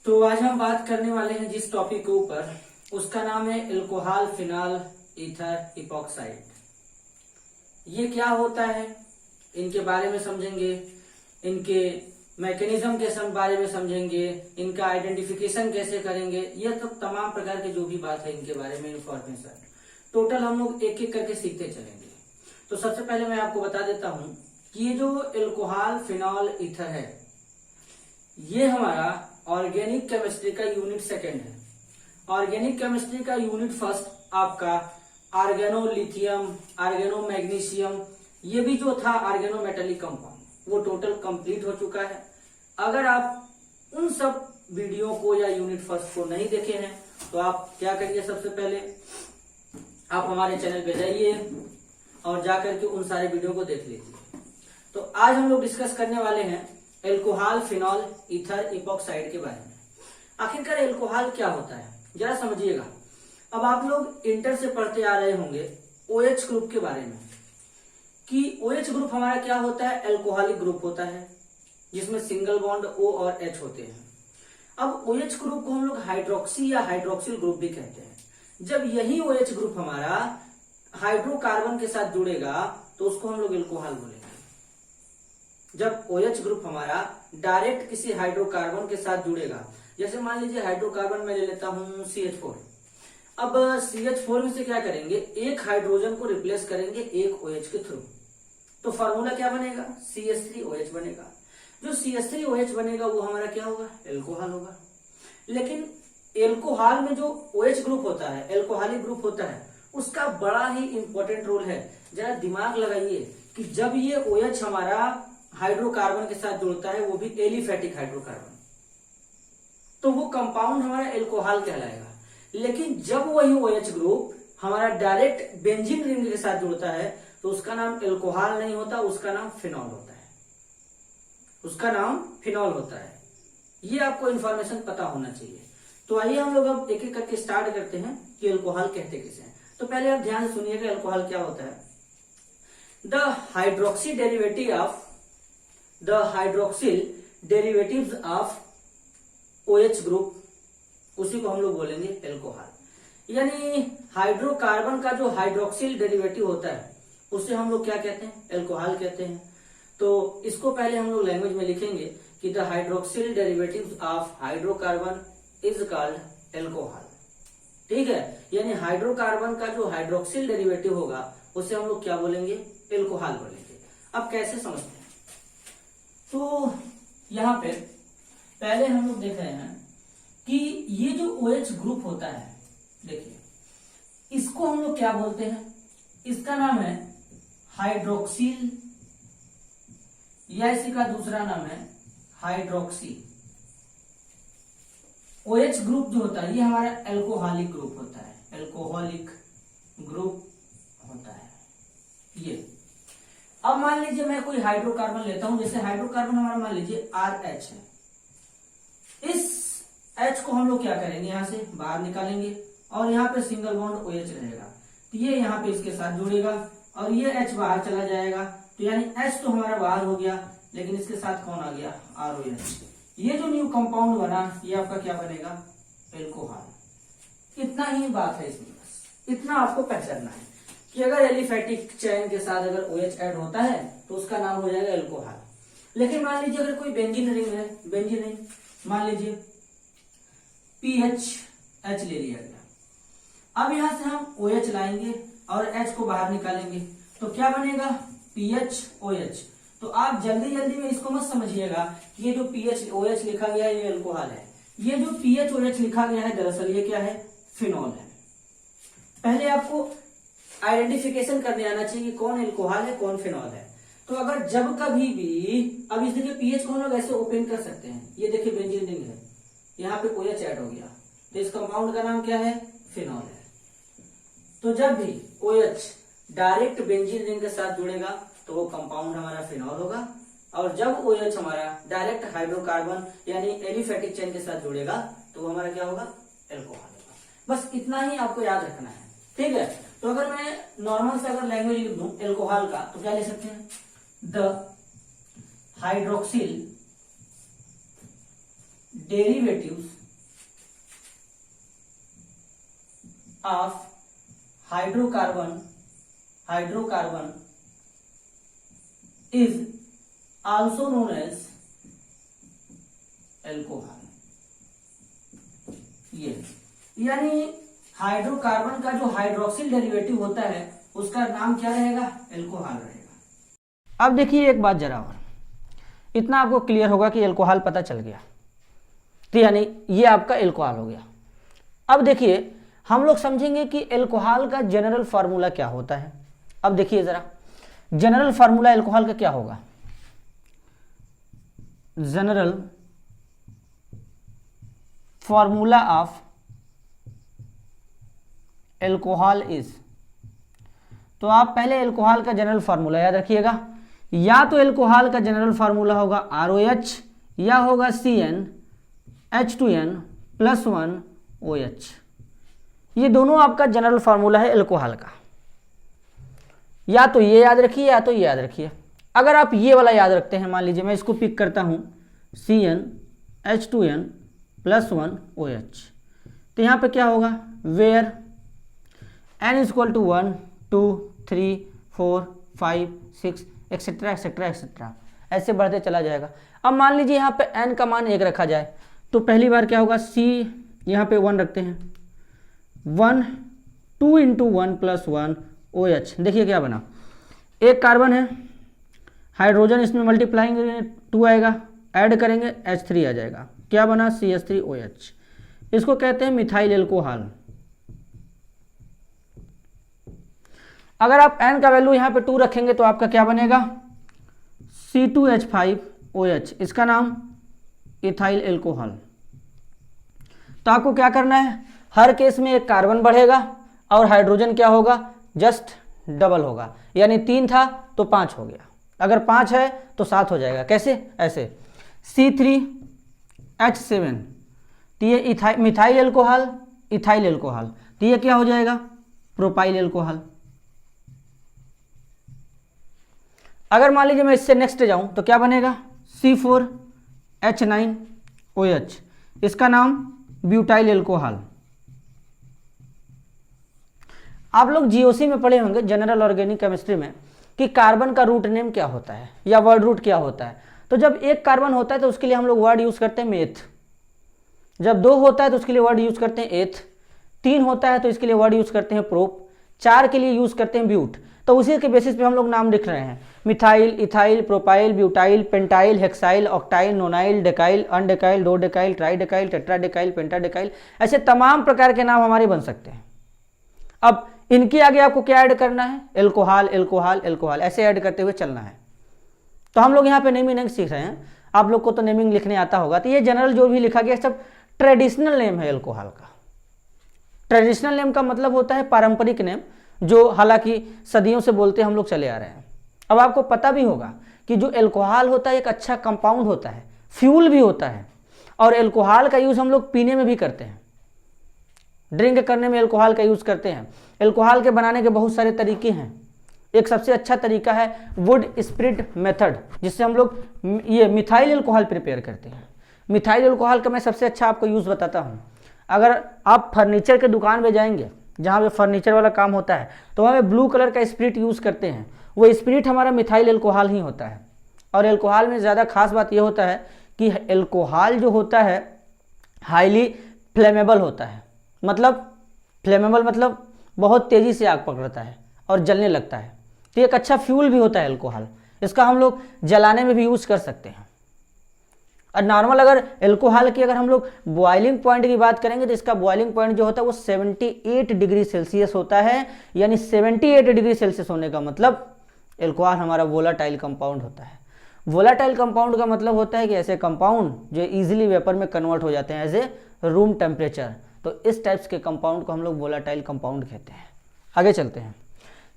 तो आज हम बात करने वाले हैं जिस टॉपिक के ऊपर, उसका नाम है अल्कोहल फिनॉल ईथर इपॉक्साइड। ये क्या होता है, इनके बारे में समझेंगे, इनके मैकेनिज्म के बारे में समझेंगे, इनका आइडेंटिफिकेशन कैसे करेंगे, ये तो तमाम प्रकार के जो भी बात है इनके बारे में इंफॉर्मेशन टोटल हम लोग एक एक करके सीखते चलेंगे। तो सबसे पहले मैं आपको बता देता हूं कि ये जो अल्कोहल फिनॉल ईथर है, ये हमारा ऑर्गेनिक केमिस्ट्री का यूनिट सेकंड है। ऑर्गेनिक केमिस्ट्री का यूनिट फर्स्ट आपका आर्गेनो लिथियम, आर्गेनो मैग्नीशियम, ये भी जो था आर्गेनो मेटेलिक कंपाउंड, वो टोटल कंप्लीट हो चुका है। अगर आप उन सब वीडियो को या यूनिट फर्स्ट को नहीं देखे हैं तो आप क्या करिए, सबसे पहले आप हमारे चैनल पे जाइए और जाकर के उन सारे वीडियो को देख लीजिए। तो आज हम लोग डिस्कस करने वाले हैं अल्कोहल फिनॉल ईथर इपॉक्साइड के बारे में। आखिरकार अल्कोहल क्या होता है जरा समझिएगा। अब आप लोग इंटर से पढ़ते आ रहे होंगे OH ग्रुप के बारे में कि OH ग्रुप हमारा क्या होता है, अल्कोहलिक ग्रुप होता है जिसमें सिंगल बॉन्ड O और H होते हैं। अब OH ग्रुप को हम लोग हाइड्रोक्सी या हाइड्रोक्सिल ग्रुप भी कहते हैं। जब यही OH ग्रुप हमारा हाइड्रोकार्बन के साथ जुड़ेगा तो उसको हम लोग अल्कोहल बोलेंगे। जब OH ग्रुप हमारा डायरेक्ट किसी हाइड्रोकार्बन के साथ जुड़ेगा, जैसे मान लीजिए हाइड्रोकार्बन में ले लेता हूं CH4। अब CH4 में से क्या करेंगे, एक हाइड्रोजन को रिप्लेस करेंगे एक OH के थ्रू, तो फॉर्मूला क्या बनेगा, CH3OH बनेगा। जो CH3OH बनेगा वो हमारा क्या होगा, अल्कोहल होगा। लेकिन अल्कोहल में जो OH ग्रुप होता है, अल्कोहलिक ग्रुप होता है, उसका बड़ा ही इंपॉर्टेंट रोल है। जरा दिमाग लगाइए कि जब ये OH हमारा हाइड्रोकार्बन के साथ जुड़ता है, वो भी एलिफेटिक हाइड्रोकार्बन, तो वो कंपाउंड हमारा अल्कोहल कहलाएगा। लेकिन जब वही OH ग्रुप हमारा डायरेक्ट बेंजीन रिंग के साथ जुड़ता है तो उसका नाम अल्कोहल नहीं होता, उसका नाम फिनॉल होता है। उसका नाम फिनॉल होता है। ये आपको इंफॉर्मेशन पता होना चाहिए। तो आइए हम लोग अब एक एक करके स्टार्ट करते हैं कि अल्कोहल कहते किसे हैं। तो पहले आप ध्यान से सुनिएगा अल्कोहल क्या होता है। The hydroxyl derivatives of OH group, उसी को हम लोग बोलेंगे अल्कोहल। यानी हाइड्रोकार्बन का जो हाइड्रोक्सिल डेरिवेटिव होता है उसे हम लोग क्या कहते हैं, अल्कोहल कहते हैं। तो इसको पहले हम लोग लैंग्वेज में लिखेंगे कि the hydroxyl derivatives of hydrocarbon is called alcohol. ठीक है, यानी हाइड्रोकार्बन का जो हाइड्रोक्सिल डेरिवेटिव होगा उसे हम लोग क्या बोलेंगे, अल्कोहल बोलेंगे। अब कैसे समझते हैं, तो यहाँ पे पहले हम लोग देख रहे हैं कि ये जो OH ग्रुप होता है, देखिए इसको हम लोग क्या बोलते हैं, इसका नाम है हाइड्रोक्सिल या इसी का दूसरा नाम है हाइड्रोक्सी। OH ग्रुप जो होता है ये हमारा अल्कोहलिक ग्रुप होता है, अल्कोहलिक ग्रुप होता है ये। अब मान लीजिए मैं कोई हाइड्रोकार्बन लेता हूं, जैसे हाइड्रोकार्बन हमारा मान लीजिए RH है। इस H को हम लोग क्या करेंगे, यहां से बाहर निकालेंगे और यहाँ पे सिंगल बॉन्ड OH रहेगा, तो ये यहाँ पे इसके साथ जुड़ेगा और ये H बाहर चला जाएगा, तो यानी H तो हमारा बाहर हो गया, लेकिन इसके साथ कौन आ गया, ROH। ये जो न्यू कंपाउंड बना ये आपका क्या बनेगा, अल्कोहल। इतना ही बात है इसमें, बस इतना आपको पहचानना है कि अगर एलिफेटिक चेन के साथ अगर OH ऐड होता है तो उसका नाम हो जाएगा अल्कोहल। लेकिन मान लीजिए अगर कोई बेंजीन रिंग है, बेंजीन रिंग मान लीजिए PHH ले लिया गया। अब यहां से हम OH लाएंगे और H को बाहर निकालेंगे, तो क्या बनेगा, PHOH। तो आप जल्दी जल्दी में इसको मत समझिएगा कि ये जो PHOH लिखा गया है ये अल्कोहल है। ये जो PHOH लिखा गया है दरअसल ये क्या है, फिनॉल है। पहले आपको आइडेंटिफिकेशन करने आना चाहिए कि कौन अल्कोहल है कौन फिनॉल है। तो अगर जब कभी भी, अब इस देखिए पीएच को हम लोग ऐसे ओपन कर सकते हैं, ये देखिए बेंजीन रिंग है, यहाँ पे OH ऐड हो गया, तो इस कंपाउंड का नाम क्या है, फिनॉल है। तो जब भी OH डायरेक्ट बेंजीन रिंग के साथ जुड़ेगा तो वो कंपाउंड हमारा फिनॉल होगा, और जब OH हमारा डायरेक्ट हाइड्रोकार्बन यानी एलिफेटिक चेन के साथ जुड़ेगा तो वो हमारा क्या होगा, अल्कोहल होगा। बस इतना ही आपको याद रखना है, ठीक है। तो अगर मैं नॉर्मल से अगर लैंग्वेज लिख दूं अल्कोहल का तो क्या लिख सकते हैं, the hydroxyl derivatives of hydrocarbon is also known as alcohol. ये यानी हाइड्रोकार्बन का जो हाइड्रोक्सिल डेरिवेटिव होता है उसका नाम क्या रहेगा? एल्कोहल रहेगा। अब देखिए एक बात जरा और, इतना आपको क्लियर होगा कि एल्कोहल पता चल गया, तो यानी ये आपका एल्कोहल हो गया। अब देखिए हम लोग समझेंगे कि एल्कोहल का जनरल फार्मूला क्या होता है। अब देखिए जरा, जनरल फार्मूला एल्कोहल का क्या होगा? General formula of alcohol is, तो आप पहले एल्कोहल का जनरल फार्मूला याद रखिएगा। या तो एल्कोहल का जनरल फार्मूला होगा ROH या होगा CnH2n+1OH। ये दोनों आपका जनरल फार्मूला है एल्कोहल का। या तो ये याद रखिए या तो ये याद रखिए। अगर आप ये वाला याद रखते हैं, मान लीजिए मैं इसको पिक करता हूं CnH2n+1OH, तो यहाँ पे क्या होगा? Where n = 1 2 3 4 5 6 etcetera etcetera etcetera, ऐसे बढ़ते चला जाएगा। अब मान लीजिए यहाँ पे n का मान 1 रखा जाए, तो पहली बार क्या होगा? C यहाँ पे 1 रखते हैं, 1 2 × 1 + 1 OH। देखिए क्या बना, एक कार्बन है, हाइड्रोजन इसमें मल्टीप्लाइंग 2 आएगा, ऐड करेंगे H3 आ जाएगा, क्या बना? CH3OH। इसको कहते हैं मिथाइल एल्कोहल। अगर आप n का वैल्यू यहाँ पे 2 रखेंगे तो आपका क्या बनेगा? C2H5OH, इसका नाम इथाइल एल्कोहल। तो आपको क्या करना है? हर केस में एक कार्बन बढ़ेगा और हाइड्रोजन क्या होगा? जस्ट डबल होगा, यानी 3 था तो 5 हो गया, अगर 5 है तो 7 हो जाएगा। कैसे? ऐसे C3H7, तो ये मिथाइल एल्कोहल, इथाइल एल्कोहल, तो ये क्या हो जाएगा? Propyl alcohol. अगर मान लीजिए मैं इससे नेक्स्ट जाऊं तो क्या बनेगा? C4H9OH, इसका नाम ब्यूटाइल एल्कोहल। आप लोग जीओसी में पढ़े होंगे, जनरल ऑर्गेनिक केमिस्ट्री में, कि कार्बन का रूट नेम क्या होता है या वर्ड रूट क्या होता है। तो जब एक कार्बन होता है तो उसके लिए हम लोग वर्ड यूज करते हैं मेथ, जब 2 होता है तो उसके लिए वर्ड यूज करते हैं एथ, 3 होता है तो इसके लिए वर्ड यूज करते हैं प्रोप, 4 के लिए यूज करते हैं ब्यूट। तो उसी के बेसिस पे हम लोग नाम लिख रहे हैं, methyl, ethyl, propyl, butyl, pentyl, hexyl, octyl, nonyl, decyl, undecyl, dodecyl, tridecyl, tetradecyl, pentadecyl, ऐसे तमाम प्रकार के नाम हमारे बन सकते हैं। अब इनके आगे आपको क्या ऐड करना है? एल्कोहल, एल्कोहल, एल्कोहल, ऐसे ऐड करते हुए चलना है। तो हम लोग यहाँ पे नेमिंग नहीं सीख रहे हैं, आप लोग को तो नेमिंग लिखने आता होगा। तो ये जनरल जो भी लिखा गया सब ट्रेडिशनल नेम है एल्कोहल का। ट्रेडिशनल नेम का मतलब होता है पारंपरिक नेम, जो हालांकि सदियों से बोलते हम लोग चले आ रहे हैं। अब आपको पता भी होगा कि जो एल्कोहल होता है एक अच्छा कंपाउंड होता है, फ्यूल भी होता है, और एल्कोहल का यूज हम लोग पीने में भी करते हैं, ड्रिंक करने में एल्कोहल का यूज करते हैं। एल्कोहल के बनाने के बहुत सारे तरीके हैं। एक सबसे अच्छा तरीका है वुड स्पिरिट मेथड, जिससे हम लोग ये मिथाइल एल्कोहल प्रिपेयर करते हैं। मिथाइल एल्कोहल का मैं सबसे अच्छा आपको यूज बताता हूँ। अगर आप फर्नीचर के दुकान में जाएंगे जहाँ पे फर्नीचर वाला काम होता है, तो वहाँ पे ब्लू कलर का स्पिरिट यूज करते हैं, वो स्पिरिट हमारा मिथाइल एल्कोहल ही होता है। और एल्कोहल में ज़्यादा खास बात यह होता है कि एल्कोहल जो होता है हाईली फ्लेमेबल होता है। मतलब फ्लेमेबल मतलब बहुत तेज़ी से आग पकड़ता है और जलने लगता है। तो एक अच्छा फ्यूल भी होता है एल्कोहल, इसका हम लोग जलाने में भी यूज़ कर सकते हैं। और नॉर्मल अगर एल्कोहल की अगर हम लोग बॉइलिंग पॉइंट की बात करेंगे तो इसका बॉइलिंग पॉइंट जो होता है वो 78 डिग्री सेल्सियस होता है। यानी 78 डिग्री सेल्सियस होने का मतलब एल्कोहल हमारा वोलाटाइल कंपाउंड होता है। वोलाटाइल कंपाउंड का मतलब होता है कि ऐसे कंपाउंड जो इजीली वेपर में कन्वर्ट हो जाते हैं एज ए रूम टेम्परेचर, तो इस टाइप्स के कंपाउंड को हम लोग वोलाटाइल कंपाउंड कहते हैं। आगे चलते हैं,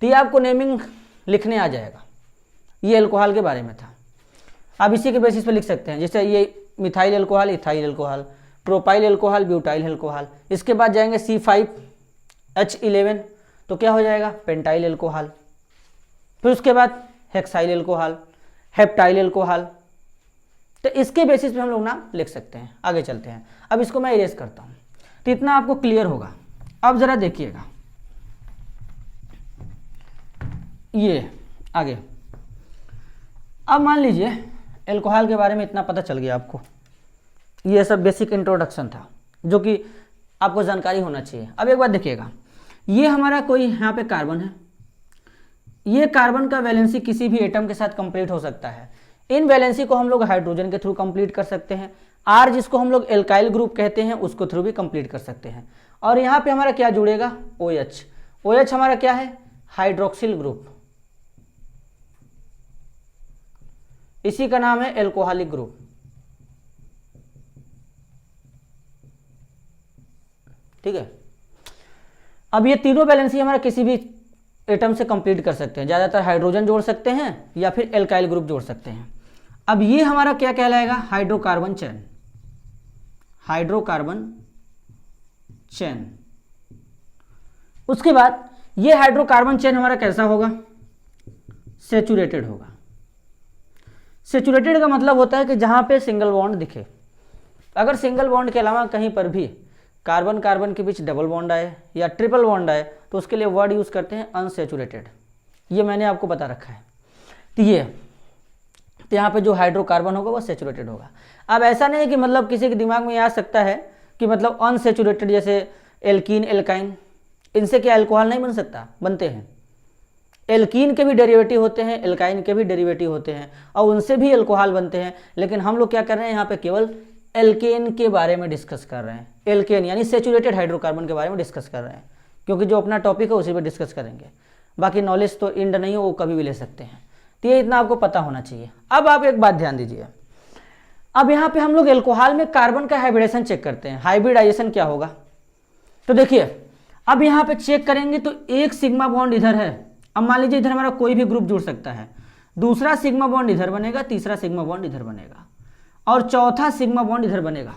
तो ये आपको नेमिंग लिखने आ जाएगा। ये एल्कोहल के बारे में था, आप इसी के बेसिस पे लिख सकते हैं। जैसे ये methyl alcohol, ethyl alcohol, propyl alcohol, butyl alcohol. इसके बाद जाएंगे C5H11, तो क्या हो जाएगा? Pentyl alcohol. फिर उसके बाद हेक्साइल एल्कोहल, हेप्टाइल एल्कोहल, तो इसके बेसिस पे हम लोग नाम लिख सकते हैं। आगे चलते हैं, अब इसको मैं इरेज करता हूँ, तो इतना आपको क्लियर होगा। अब जरा देखिएगा ये आगे। अब मान लीजिए एल्कोहल के बारे में इतना पता चल गया आपको, ये सब बेसिक इंट्रोडक्शन था जो कि आपको जानकारी होना चाहिए। अब एक बात देखिएगा, ये हमारा कोई यहाँ पे कार्बन है, ये कार्बन का वैलेंसी किसी भी एटम के साथ कंप्लीट हो सकता है। इन वैलेंसी को हम लोग हाइड्रोजन के थ्रू कंप्लीट कर सकते हैं। आर जिसको हम लोग एल्काइल ग्रुप कहते हैं उसको थ्रू भी कंप्लीट कर सकते हैं। और यहाँ पे हमारा क्या जुड़ेगा, OH। OH हमारा क्या है, हाइड्रोक्सिल ग्रुप, इसी का नाम है एल्कोहलिक ग्रुप। ठीक है, अब ये तीनों वैलेंसी हमारा किसी भी एटम से कंप्लीट कर सकते हैं। ज़्यादातर हाइड्रोजन जोड़ सकते हैं या फिर एल्काइल ग्रुप जोड़ सकते हैं। अब ये हमारा क्या कहलाएगा, हाइड्रोकार्बन चेन। Hydrocarbon chain. उसके बाद ये हाइड्रोकार्बन चेन हमारा कैसा होगा, सेचुरेटेड होगा। सेचुरेटेड का मतलब होता है कि जहां पे सिंगल बॉन्ड दिखे। अगर सिंगल बॉन्ड के अलावा कहीं पर भी कार्बन कार्बन के बीच डबल बॉन्ड आए या ट्रिपल बॉन्ड आए तो उसके लिए वर्ड यूज करते हैं अनसेचुरेटेड। ये मैंने आपको बता रखा है। तो ये तो यहाँ पे जो हाइड्रोकार्बन होगा वो सेचुरेटेड होगा। अब ऐसा नहीं है कि मतलब किसी के दिमाग में आ सकता है कि मतलब अनसेचुरेटेड जैसे एल्कीन एल्काइन, इनसे क्या अल्कोहल नहीं बन सकता, बनते हैं। एल्कीन के भी डेरिवेटिव होते हैं, एल्काइन के भी डेरिवेटिव होते हैं और उनसे भी अल्कोहल बनते हैं। लेकिन हम लोग क्या कर रहे हैं, यहाँ पे केवल एल्केन के बारे में डिस्कस कर रहे हैं। एल्केन यानी सेचुरेटेड हाइड्रोकार्बन के बारे में डिस्कस कर रहे हैं, क्योंकि जो अपना टॉपिक है उसी पर डिस्कस करेंगे। बाकी नॉलेज तो इंड नहीं हो, वो कभी भी ले सकते हैं। तो ये इतना आपको पता होना चाहिए। अब आप एक बात ध्यान दीजिए, अब यहाँ पे हम लोग एल्कोहल में कार्बन का हाइब्रिडेशन चेक करते हैं। हाइब्रिडाइजेशन क्या होगा, तो देखिए अब यहाँ पे चेक करेंगे तो एक सिग्मा बॉन्ड इधर है। अब मान लीजिए इधर हमारा कोई भी ग्रुप जुड़ सकता है, दूसरा सिग्मा बॉन्ड इधर बनेगा, तीसरा सिग्मा बॉन्ड इधर बनेगा और चौथा सिग्मा बॉन्ड इधर बनेगा।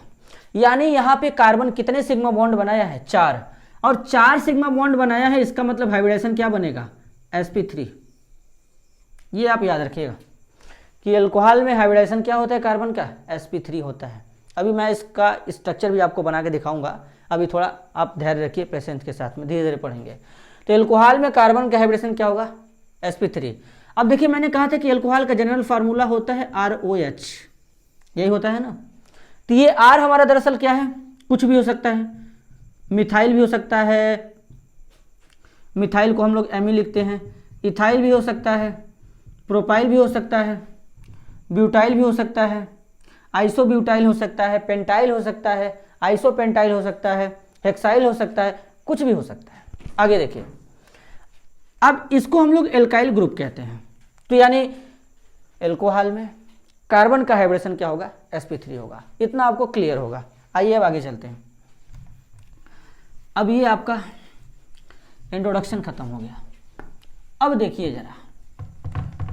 यानी यहाँ पे कार्बन कितने सिग्मा बॉन्ड बनाया है, 4, और 4 सिग्मा बॉन्ड बनाया है। इसका मतलब हाइब्रिडेशन क्या बनेगा, sp3। ये आप याद रखिएगा कि अल्कोहल में हाइब्रिडेशन क्या होता है, कार्बन का sp3 होता है। अभी मैं इसका स्ट्रक्चर भी आपको बना के दिखाऊंगा, अभी थोड़ा आप धैर्य रखिए, पेशेंस के साथ में धीरे धीरे पढ़ेंगे। तो अल्कोहल में कार्बन का हाइब्रिडेशन क्या होगा, sp3। अब देखिए मैंने कहा था कि अल्कोहल का जनरल फार्मूला होता है ROH, यही होता है ना। तो ये R हमारा दरअसल क्या है, कुछ भी हो सकता है, मिथाइल भी हो सकता है, मिथाइल को हम लोग Me लिखते हैं, इथाइल भी हो सकता है, प्रोपाइल भी हो सकता है, ब्यूटाइल भी हो सकता है, आइसोब्यूटाइल हो सकता है, पेंटाइल हो सकता है, आइसोपेंटाइल हो सकता है, हेक्साइल हो सकता है, कुछ भी हो सकता है। आगे देखिए, अब इसको हम लोग एल्काइल ग्रुप कहते हैं। तो यानी एल्कोहल में कार्बन का हाइब्रिडेशन क्या होगा, sp3 होगा। इतना आपको क्लियर होगा। आइए अब आगे चलते हैं। अब ये आपका इंट्रोडक्शन खत्म हो गया। अब देखिए जरा,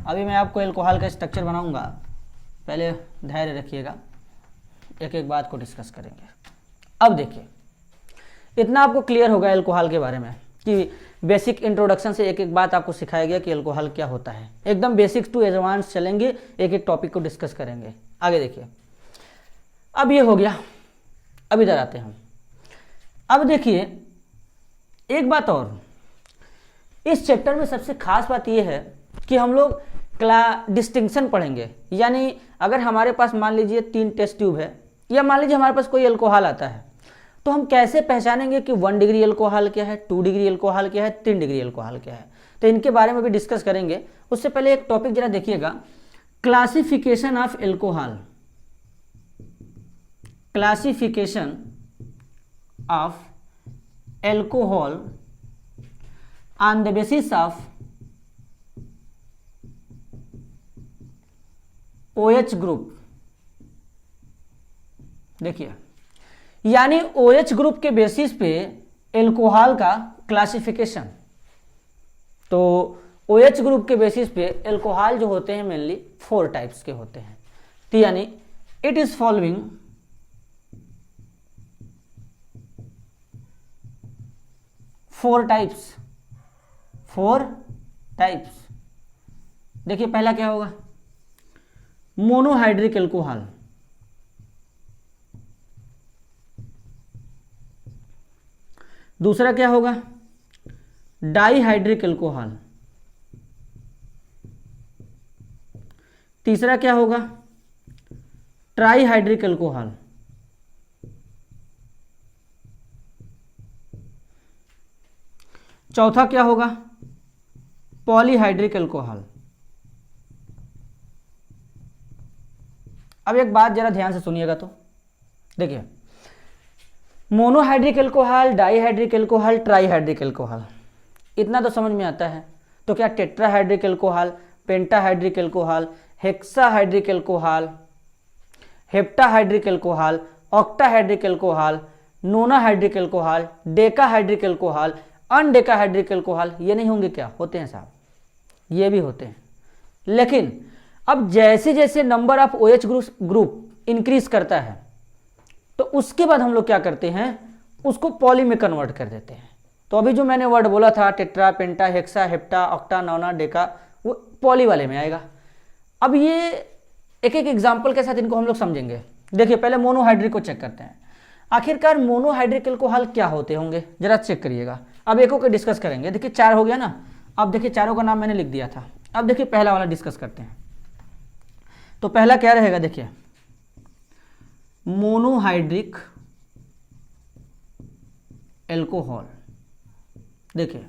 अभी मैं आपको एल्कोहल का स्ट्रक्चर बनाऊंगा, पहले धैर्य रखिएगा, एक एक बात को डिस्कस करेंगे। अब देखिए इतना आपको क्लियर होगा एल्कोहल के बारे में कि बेसिक इंट्रोडक्शन से एक एक बात आपको सिखाया गया कि एल्कोहल क्या होता है। एकदम बेसिक्स टू एडवांस चलेंगे, एक एक टॉपिक को डिस्कस करेंगे। आगे देखिए, अब ये हो गया। अब इधर आते हैं हम। अब देखिए एक बात और, इस चैप्टर में सबसे खास बात यह है कि हम लोग डिस्टिंक्शन पढ़ेंगे। यानी अगर हमारे पास मान लीजिए 3 टेस्ट ट्यूब है, या मान लीजिए हमारे पास कोई एल्कोहल आता है, तो हम कैसे पहचानेंगे कि 1 डिग्री एल्कोहल क्या है, 2 डिग्री एल्कोहल क्या है, 3 डिग्री एल्कोहल क्या है। तो इनके बारे में भी डिस्कस करेंगे। उससे पहले एक टॉपिक जरा देखिएगा, classification of alcohol. Classification of alcohol on the basis of OH group. देखिए यानी OH ग्रुप के बेसिस पे एल्कोहल का क्लासिफिकेशन। तो OH ग्रुप के बेसिस पे एल्कोहल जो होते हैं मेनली 4 टाइप्स के होते हैं। तो यानी it is following 4 types. 4 types. देखिए पहला क्या होगा, मोनोहाइड्रिक एल्कोहल। दूसरा क्या होगा, डाईहाइड्रिक एल्कोहल। तीसरा क्या होगा, ट्राईहाइड्रिक एल्कोहल। चौथा क्या होगा, पॉलीहाइड्रिक एल्कोहल। अब एक बात जरा ध्यान से सुनिएगा, तो देखिए, monohydric alcohol, dihydric alcohol, trihydric alcohol, इतना तो समझ में आता है। तो क्या tetrahydric alcohol, pentahydric alcohol, hexahydric alcohol, heptahydric alcohol, octahydric alcohol, nonahydric alcohol, decahydric alcohol, undecahydric alcohol, ये नहीं होंगे क्या? होते हैं साहब, ये भी होते हैं। लेकिन अब जैसे जैसे number of OH group increase करता है, तो उसके बाद हम लोग क्या करते हैं, उसको पॉली में कन्वर्ट कर देते हैं। तो अभी जो मैंने वर्ड बोला था, टेट्रा, पेंटा, हेक्सा, हेप्टा, ऑक्टा, नोना, डेका, वो पॉली वाले में आएगा। अब ये एक एक एग्जाम्पल के साथ इनको हम लोग समझेंगे। देखिए, पहले मोनोहाइड्रिक को चेक करते हैं। आखिरकार मोनोहाइड्रिक एल्कोहल क्या होते होंगे, जरा चेक करिएगा। अब एक को डिस्कस करेंगे। देखिए, 4 हो गया ना। अब देखिए, चारों का नाम मैंने लिख दिया था। अब देखिए, पहला वाला डिस्कस करते हैं। तो पहला क्या रहेगा, देखिए, मोनोहाइड्रिक एल्कोहल। देखिए,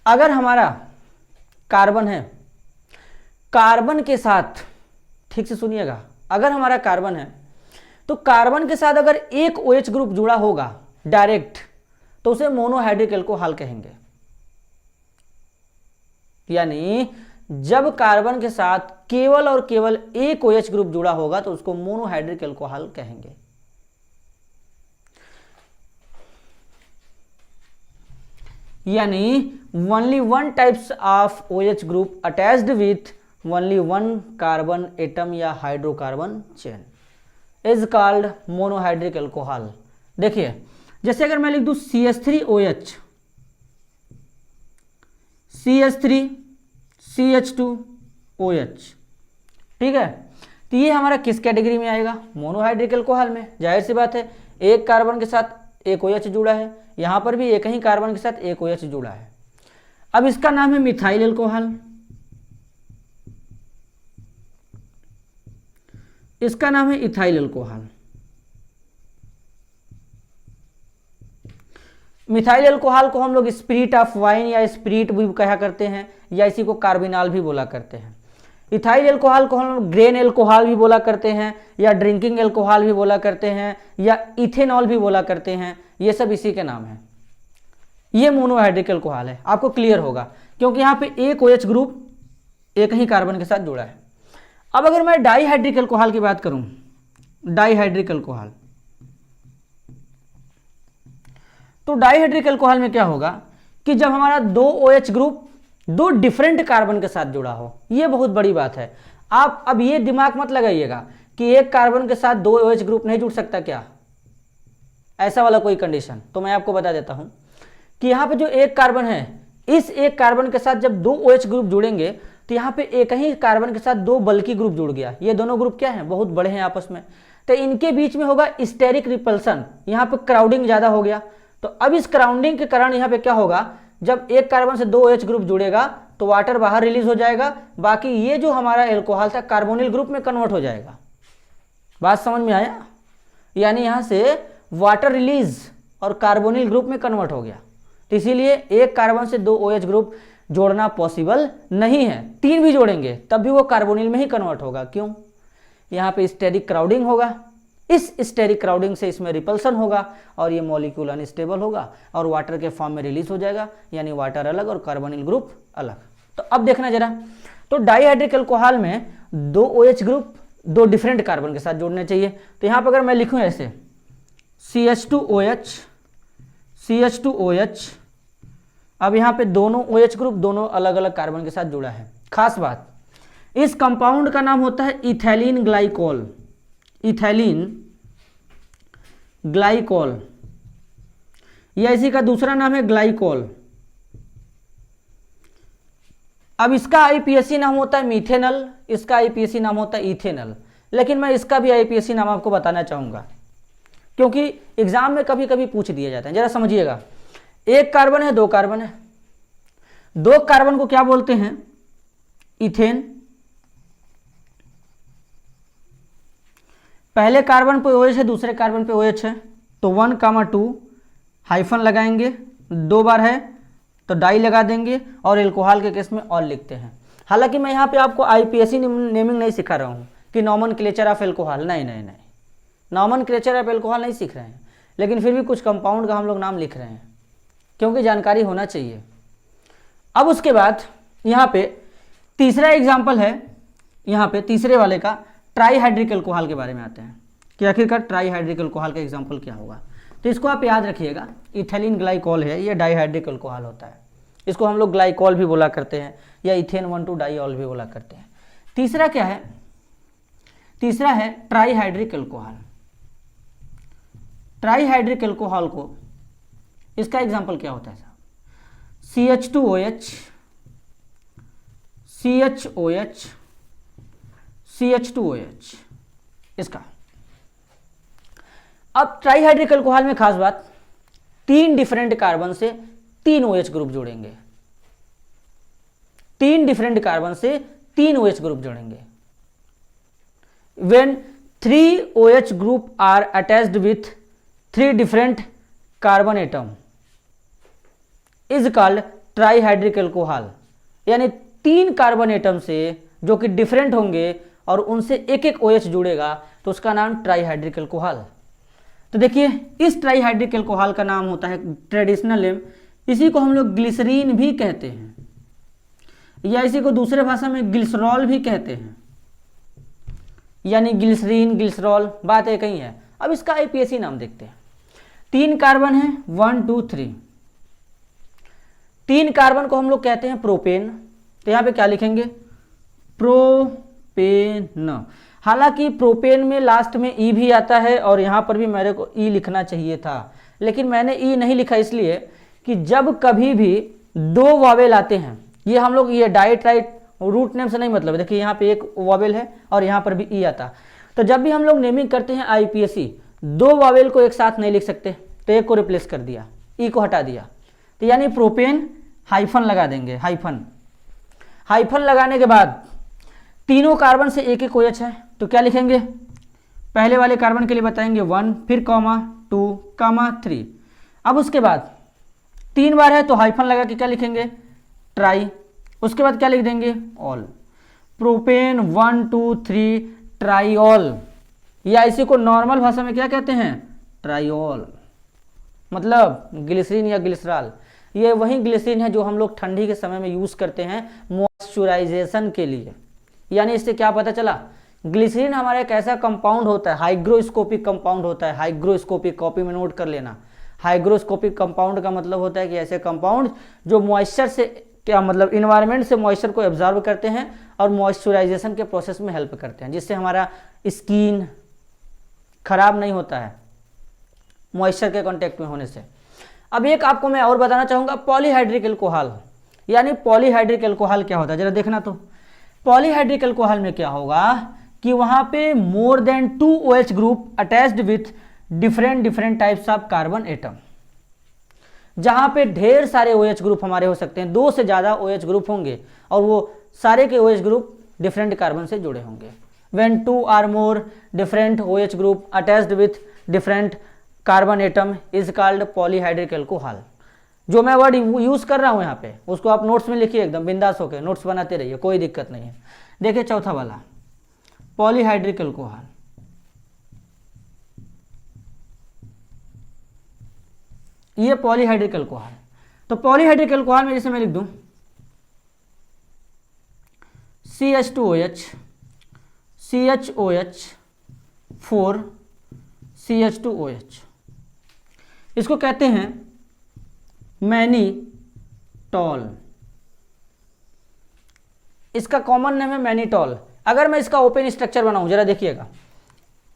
अगर हमारा कार्बन है, कार्बन के साथ, ठीक से सुनिएगा, अगर हमारा कार्बन है तो कार्बन के साथ अगर एक OH ग्रुप जुड़ा होगा डायरेक्ट, तो उसे मोनोहाइड्रिक एल्कोहल कहेंगे। यानी जब कार्बन के साथ केवल और केवल एक OH ग्रुप जुड़ा होगा तो उसको मोनोहाइड्रिक एल्कोहल कहेंगे। यानी only one types of OH group attached with only one carbon atom या hydrocarbon chain is called monohydric alcohol। देखिए, जैसे अगर मैं लिख दूं CH3OH, CH3, CH2OH, ठीक है, तो ये हमारा किस कैटेगरी में आएगा, मोनोहाइड्रिक एल्कोहल में। जाहिर सी बात है, एक कार्बन के साथ एक OH जुड़ा है, यहां पर भी एक ही कार्बन के साथ एक OH जुड़ा है। अब इसका नाम है मिथाइल एल्कोहल, इसका नाम है इथाइल एल्कोहल। मिथाइल एल्कोहल को हम लोग स्पिरिट ऑफ वाइन या स्पिरिट भी कहा करते हैं, या इसी को कार्बिनॉल भी बोला करते हैं। इथाइल एल्कोहल को हम लोग ग्रेन एल्कोहल भी बोला करते हैं, या ड्रिंकिंग एल्कोहल भी बोला करते हैं, या इथेनॉल भी बोला करते हैं। ये सब इसी के नाम है। ये मोनोहाइड्रिक एल्कोहल है, आपको क्लियर होगा, क्योंकि यहाँ पे एक OH ग्रुप एक ही कार्बन के साथ जुड़ा है। अब अगर मैं डाईहाइड्रिक एल्कोहल की बात करूं, डाईहाइड्रिक एल्कोहल, तो डाईहाइड्रिक एल्कोहल में क्या होगा कि जब हमारा दो OH ग्रुप दो डिफरेंट कार्बन के साथ जुड़ा हो, ये बहुत बड़ी बात है। आप अब ये दिमाग मत लगाइएगा कि एक कार्बन के साथ दो OH ग्रुप नहीं जुड़ सकता, क्या ऐसा वाला कोई कंडीशन? तो मैं आपको बता देता हूं कि यहाँ पे जो एक कार्बन है, इस एक कार्बन के साथ जब दो OH ग्रुप जुड़ेंगे तो यहाँ पे एक ही कार्बन के साथ दो बल्कि ग्रुप जुड़ गया। ये दोनों ग्रुप क्या हैं, बहुत बड़े हैं आपस में, तो इनके बीच में होगा स्टेरिक रिपल्सन, यहाँ पे क्राउडिंग ज्यादा हो गया। तो अब इस क्राउडिंग के कारण यहाँ पे क्या होगा, जब एक कार्बन से दो OH ग्रुप जुड़ेगा तो वाटर बाहर रिलीज हो जाएगा, बाकी ये जो हमारा एल्कोहल था कार्बोनिल ग्रुप में कन्वर्ट हो जाएगा। बात समझ में आया? यानी यहाँ से वाटर रिलीज और कार्बोनिल ग्रुप में कन्वर्ट हो गया। तो इसीलिए एक कार्बन से दो OH ग्रुप जोड़ना पॉसिबल नहीं है। तीन भी जोड़ेंगे तब भी वो कार्बोनिल में ही कन्वर्ट होगा। क्यों? यहाँ पे स्टेरिक क्राउडिंग होगा, इस स्टेरिक क्राउडिंग से इसमें रिपल्सन होगा और ये मॉलिक्यूल अनस्टेबल होगा और वाटर के फॉर्म में रिलीज हो जाएगा, यानी वाटर अलग और कार्बोनिल ग्रुप अलग। तो अब देखना जरा, तो डाईहाइड्रिक एल्कोहल में दो OH ग्रुप दो डिफरेंट कार्बन के साथ जोड़ने चाहिए। तो यहाँ पर अगर मैं लिखूँ ऐसे CH2OH, CH2OH, अब यहाँ पे दोनों OH ग्रुप दोनों अलग अलग कार्बन के साथ जुड़ा है। खास बात, इस कंपाउंड का नाम होता है इथैलीन ग्लाइकोल, इथैलीन ग्लाइकोल, या इसी का दूसरा नाम है ग्लाइकोल। अब इसका आईपीएसी नाम होता है मीथेनल, इसका आईपीएसी नाम होता है इथेनल, लेकिन मैं इसका भी आईपीएसी नाम आपको बताना चाहूंगा। क्योंकि एग्जाम में कभी कभी पूछ दिए जाते हैं। जरा समझिएगा, एक कार्बन है, दो कार्बन है, दो कार्बन को क्या बोलते हैं? इथेन। पहले कार्बन पे OH है, दूसरे कार्बन पे OH है, तो 1,2 हाइफन लगाएंगे, 2 बार है तो डाई लगा देंगे, और एल्कोहल के केस में ऑल लिखते हैं। हालांकि मैं यहाँ पे आपको IPSC नेमिंग नहीं सिखा रहा हूँ कि नॉमनक्लेचर ऑफ एल्कोहल, नहीं नहीं नहीं, नॉमनक्लेचर ऑफ एल्कोहल नहीं सीख रहे हैं, लेकिन फिर भी कुछ कंपाउंड का हम लोग नाम लिख रहे हैं क्योंकि जानकारी होना चाहिए। अब उसके बाद यहाँ पे तीसरा एग्जाम्पल है, यहाँ पे तीसरे वाले का ट्राईहाइड्रिक एल्कोहल के बारे में आते हैं कि आखिरकार ट्राईहाइड्रिक एल्कोहल का एग्जाम्पल क्या होगा। तो इसको आप याद रखिएगा, इथेलिन ग्लाइकॉल है, ये डाईहाइड्रिक एल्कोहल होता है, इसको हम लोग ग्लाइकॉल भी बोला करते हैं या इथेन 1,2 डाईऑल भी बोला करते हैं। तीसरा क्या है? तीसरा है ट्राईहाइड्रिक एल्कोहल। ट्राईहाइड्रिक एल्कोहल को, इसका एग्जाम्पल क्या होता है साहब? CH2OH, CHOH, CH2OH, इसका। अब ट्राईहाइड्रिक एल्कोहल में खास बात, 3 डिफरेंट कार्बन से 3 OH ग्रुप जोड़ेंगे, 3 डिफरेंट कार्बन से 3 OH ग्रुप जोड़ेंगे। When 3 OH group are attached with 3 different carbon atom is called trihydric alcohol. यानी 3 कार्बन एटम से जो कि डिफरेंट होंगे और उनसे एक एक OH जुड़ेगा तो उसका नाम ट्राईहाइड्रिक एल्कोहल। तो देखिए, इस ट्राईहाइड्रिक एल्कोहल का नाम होता है ट्रेडिशनल नेम, इसी को हम लोग ग्लिसरीन भी कहते हैं, या इसी को दूसरे भाषा में ग्लिसरॉल भी कहते हैं, यानी ग्लिसरीन, ग्लिसरॉल, बात एक ही है। अब इसका IPSC नाम देखते हैं। 3 कार्बन है, 1 2 3, 3 कार्बन को हम लोग कहते हैं प्रोपेन। तो यहाँ पे क्या लिखेंगे? प्रोपेन। हालांकि प्रोपेन में लास्ट में ई भी आता है और यहाँ पर भी मेरे को ई लिखना चाहिए था, लेकिन मैंने ई नहीं लिखा इसलिए कि जब कभी भी 2 वावेल आते हैं, ये हम लोग ये डाई ट्राई रूट नेम से नहीं मतलब, देखिए यहाँ पे एक वावेल है और यहाँ पर भी ई आता, तो जब भी हम लोग नेमिंग करते हैं IPSC 2 वावेल को एक साथ नहीं लिख सकते, तो एक को रिप्लेस कर दिया, ई को हटा दिया, तो यानी प्रोपेन हाइफन लगा देंगे, हाइफन लगाने के बाद तीनों कार्बन से एक एक OH है, तो क्या लिखेंगे? पहले वाले कार्बन के लिए बताएंगे 1, फिर कॉमा 2, कॉमा 3। अब उसके बाद 3 बार है तो हाइफन लगा के क्या लिखेंगे? ट्राई। उसके बाद क्या लिख देंगे? ऑल। प्रोपेन 1 2 3 ट्राईऑल, या इसी को नॉर्मल भाषा में क्या कहते हैं? ट्राईऑल, मतलब ग्लिसरीन या ग्लिसरॉल। ये वही ग्लिसरीन है जो हम लोग ठंडी के समय में यूज़ करते हैं मॉइस्चराइजेशन के लिए। यानी इससे क्या पता चला? ग्लिसरीन हमारा एक ऐसा कंपाउंड होता है, हाइग्रोस्कोपिक कंपाउंड होता है। हाइग्रोस्कोपिक, कॉपी में नोट कर लेना। हाइग्रोस्कोपिक कंपाउंड का मतलब होता है कि ऐसे कंपाउंड जो मॉइस्चर से, क्या मतलब, इन्वायरमेंट से मॉइस्चर को एब्जॉर्ब करते हैं और मॉइस्चराइजेशन के प्रोसेस में हेल्प करते हैं, जिससे हमारा स्किन खराब नहीं होता है मॉइस्चर के कांटेक्ट में होने से। अब एक आपको मैं और बताना चाहूँगा, पॉलीहाइड्रिक एल्कोहल। यानी पॉलीहाइड्रिक एल्कोहल क्या होता है, जरा देखना। तो पॉलीहाइड्रिक एल्कोहल में क्या होगा कि वहाँ पे more than 2 OH group attached with different types of carbon atom. जहाँ पे ढेर सारे OH ग्रुप हमारे हो सकते हैं, 2 से ज़्यादा OH ग्रुप होंगे और वो सारे के OH ग्रुप डिफरेंट कार्बन से जुड़े होंगे। When 2 or more different OH group attached with different carbon atom is called polyhydric alcohol. जो मैं वर्ड यूज कर रहा हूं यहाँ पे, उसको आप नोट्स में लिखिए, एकदम बिंदास होकर नोट्स बनाते रहिए, कोई दिक्कत नहीं है। देखिए चौथा वाला पॉलीहाइड्रिक एल्कोहल। ये पॉलीहाइड्रिक एल्कोहल। तो पॉलीहाइड्रिक एल्कोहल में जैसे मैं लिख दूं CH2OH, CHOH 4 CH2OH, इसको कहते हैं मैनीटॉल। इसका कॉमन नेम है मैनीटॉल। अगर मैं इसका ओपन स्ट्रक्चर बनाऊं, जरा देखिएगा,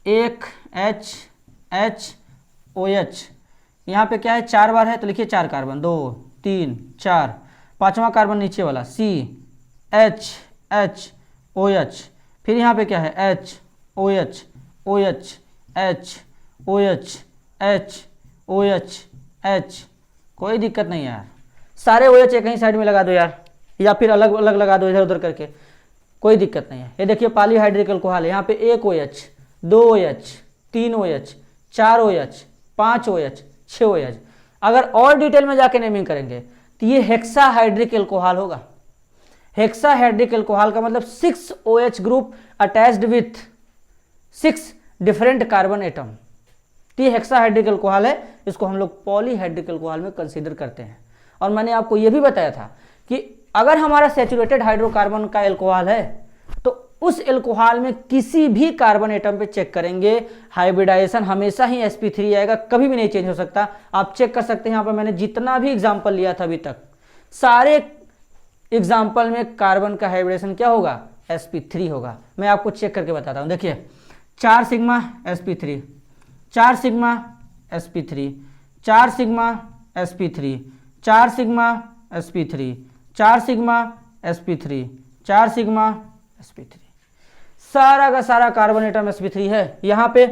एक HHOH, यहाँ पे क्या है, 4 बार है तो लिखिए 4 कार्बन, 2 3 4, 5वां कार्बन नीचे वाला CHHOH, फिर यहाँ पे क्या है HOH OH HOH H, O H, H, कोई दिक्कत नहीं यार, सारे ओ एच एक ही साइड में लगा दो यार, या फिर अलग अलग लगा दो इधर उधर करके, कोई दिक्कत नहीं है। ये देखिए पॉलीहाइड्रिक अल्कोहल है, यहाँ पे 1 OH, 2 OH, 3 OH, 4 OH, 5 OH, 6 OH। अगर और डिटेल में जाके नेमिंग करेंगे तो ये हेक्साहाइड्रिक अल्कोहल होगा। हेक्साहाइड्रिक अल्कोहल का मतलब 6 OH group attached with 6 different carbon atom, तो ये हेक्साहाइड्रिक अल्कोहल है, इसको हम लोग पॉलीहाइड्रिक अल्कोहल में कंसीडर करते हैं। और मैंने आपको ये भी बताया था कि अगर हमारा सैचुरेटेड हाइड्रोकार्बन का अल्कोहल है तो उस अल्कोहल में किसी भी कार्बन एटम पे चेक करेंगे, हाइब्रिडाइजेशन हमेशा ही sp3 आएगा, कभी भी नहीं चेंज हो सकता। आप चेक कर सकते हैं, यहाँ पर मैंने जितना भी एग्जाम्पल लिया था अभी तक, सारे एग्जाम्पल में कार्बन का हाइब्रिडेशन क्या होगा, sp3 होगा। मैं आपको चेक करके बताता हूँ, देखिए 4 sigma sp3, 4 sigma sp3, 4 sigma sp3, 4 sigma sp3, 4 sigma sp3, 4 sigma sp3, सारा का सारा कार्बन एटम sp3 है। यहाँ पे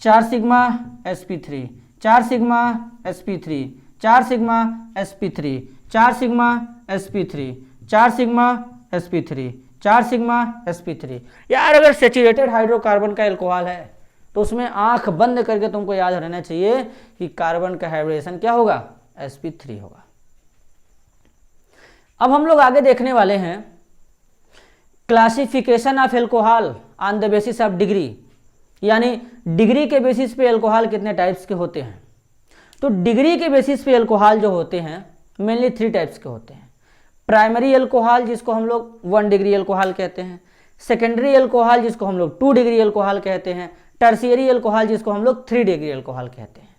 4 sigma sp3, 4 sigma sp3, 4 sigma sp3, 4 sigma sp3, 4 sigma sp3, 4 sigma sp3। यार अगर सैचुरेटेड हाइड्रोकार्बन का अल्कोहल है तो उसमें आंख बंद करके तुमको याद रहना चाहिए कि कार्बन का हाइब्रिडेशन क्या होगा, sp3 होगा। अब हम लोग आगे देखने वाले हैं classification of alcohol on the basis of degree, यानी डिग्री के बेसिस पे एल्कोहल कितने टाइप्स के होते हैं। तो डिग्री के बेसिस पे एल्कोहल जो होते हैं मेनली 3 टाइप्स के होते हैं। प्राइमरी एल्कोहल जिसको हम लोग 1 डिग्री एल्कोहल कहते हैं, सेकेंडरी एल्कोहल जिसको हम लोग 2 डिग्री एल्कोहल कहते हैं, टर्शियरी एल्कोहल जिसको हम लोग 3 डिग्री एल्कोहल कहते हैं।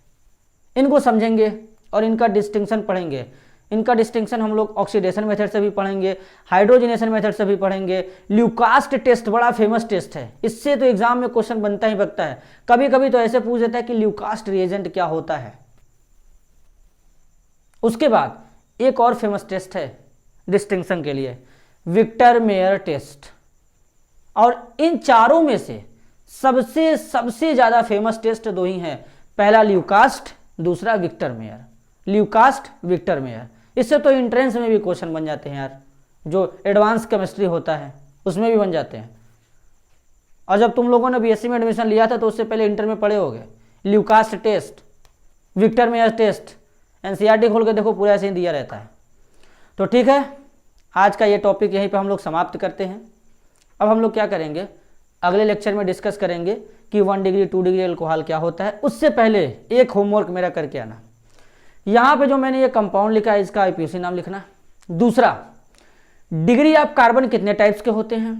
इनको समझेंगे और इनका डिस्टिंक्शन पढ़ेंगे। इनका डिस्टिंक्शन हम लोग ऑक्सीडेशन मेथड से भी पढ़ेंगे, हाइड्रोजनेशन मेथड से भी पढ़ेंगे। ल्यूकास्ट टेस्ट बड़ा फेमस टेस्ट है, इससे तो एग्जाम में क्वेश्चन बनता ही बनता है। कभी कभी तो ऐसे पूछ देता है कि ल्यूकास्ट रिएजेंट क्या होता है। उसके बाद एक और फेमस टेस्ट है डिस्टिंक्शन के लिए, विक्टर मेयर टेस्ट। और इन चारों में से सबसे ज्यादा फेमस टेस्ट 2 ही हैं, पहला ल्यूकास्ट, दूसरा विक्टर मेयर। ल्यूकास्ट, विक्टर मेयर, इससे तो एंट्रेंस में भी क्वेश्चन बन जाते हैं यार, जो एडवांस केमिस्ट्री होता है उसमें भी बन जाते हैं। और जब तुम लोगों ने बीएससी में एडमिशन लिया था तो उससे पहले इंटर में पढ़े होगे Lucas test, Victor Meyer test, NCERT खोल के देखो पूरा ऐसे ही दिया रहता है। तो ठीक है, आज का ये टॉपिक यहीं पे हम लोग समाप्त करते हैं। अब हम लोग क्या करेंगे, अगले लेक्चर में डिस्कस करेंगे कि 1 डिग्री 2 डिग्री अल्कोहल क्या होता है। उससे पहले एक होमवर्क मेरा करके आना, यहाँ पे जो मैंने ये कंपाउंड लिखा है इसका आईपीसी नाम लिखना। दूसरा, डिग्री ऑफ कार्बन कितने टाइप्स के होते हैं,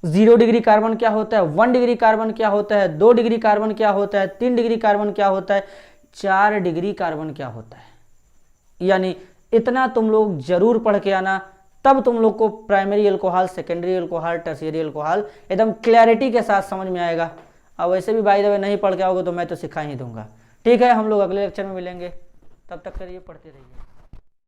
0 डिग्री कार्बन क्या होता है, 1 डिग्री कार्बन क्या होता है, 2 डिग्री कार्बन क्या होता है, 3 डिग्री कार्बन क्या होता है, 4 डिग्री कार्बन क्या होता है। यानी इतना तुम लोग जरूर पढ़ के आना, तब तुम लोग को primary alcohol, secondary alcohol, tertiary alcohol एकदम क्लैरिटी के साथ समझ में आएगा। अब वैसे भी बाय द वे नहीं पढ़ के आओगे तो मैं तो सिखा ही दूंगा। ठीक है, हम लोग अगले लेक्चर में मिलेंगे, तब तक करिए पढ़ते रहिए।